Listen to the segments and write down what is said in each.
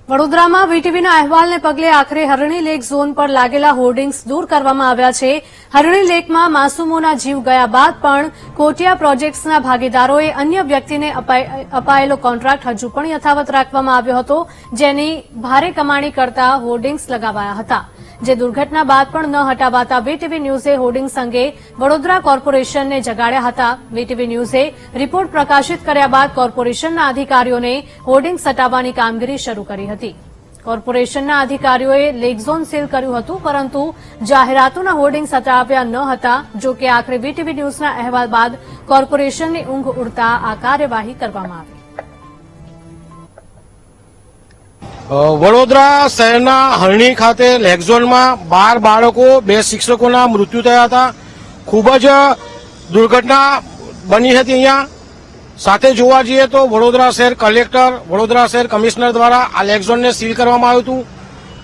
વડોદરામાં વીટીવીના અહેવાલને પગલે આખરે હરણી લેક ઝોન પર લાગેલા હોર્ડિંગ્સ દૂર કરવામાં આવ્યા છે। હરણી લેકમાં માસૂમોના જીવ ગયા બાદ પણ કોટિયા પ્રોજેક્ટ્સના ભાગીદારોએ અન્ય વ્યક્તિને અપાયેલો કોન્ટ્રાક્ટ હજુ પણ યથાવત રાખવામાં આવ્યો હતો, જેની ભારે કમાણી કરતા હોર્ડિંગ્સ લગાવાયા હતા, જે દુર્ઘટના બાદ પણ ન હટાવાતા વીટીવી ન્યૂઝે હોર્ડિંગ્સ અંગે વડોદરા કોર્પોરેશનને જગાડ્યા હતા। વીટીવી ન્યૂઝે રિપોર્ટ પ્રકાશિત કર્યા બાદ કોર્પોરેશનના અધિકારીઓને હોર્ડિંગ્સ હટાવવાની કામગીરી શરૂ કરી હતી। કોર્પોરેશનના અધિકારીઓએ લેક ઝોન સીલ કર્યું હતું, પરંતુ જાહેરાતોના હોર્ડિંગ્સ હટાવ્યા ન હતા। જો કે આખરે વીટીવી ન્યૂઝના અહેવાલ બાદ કોર્પોરેશનની ઊંઘ ઉડતા આ કાર્યવાહી કરવામાં આવી। વડોદરા શહેરના હરણી ખાતે લેક ઝોનમાં 12 બાળકો 2 શિક્ષકોના મૃત્યુ થયા હતા। ખૂબ જ દુર્ઘટના બની હતી। અહીંયા સાથે જોવા જઈએ તો વડોદરા શહેર કલેક્ટર, વડોદરા શહેર કમિશનર દ્વારા આ લેક ઝોનને સીલ કરવામાં આવ્યું હતું,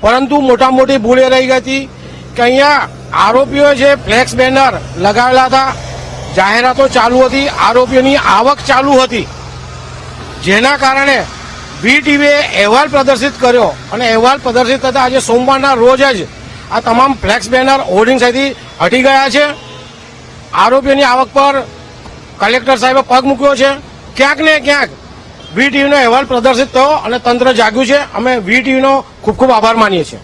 પરંતુ મોટા મોટી ભૂલ એ રહી ગઈ હતી કે અહીંયા આરોપીઓએ જે ફ્લેક્સ બેનર લગાવેલા હતા, જાહેરાતો ચાલુ હતી, આરોપીઓની આવક ચાલુ હતી, જેના કારણે વીટીવીએ અહેવાલ પ્રદર્શિત કર્યો અને અહેવાલ પ્રદર્શિત થતા આજે સોમવારના રોજ જ આ તમામ ફ્લેક્સ બેનર હોર્ડિંગ્સ અહીંથી હટી ગયા છે। આરોપીઓની આવક પર કલેક્ટર સાહેબે પગ મૂક્યો છે। ક્યાંક ને ક્યાંક વીટીવીનો અહેવાલ પ્રદર્શિત થયો અને તંત્ર જાગ્યું છે। અમે વીટીવીનો ખૂબ ખૂબ આભાર માનીએ છીએ।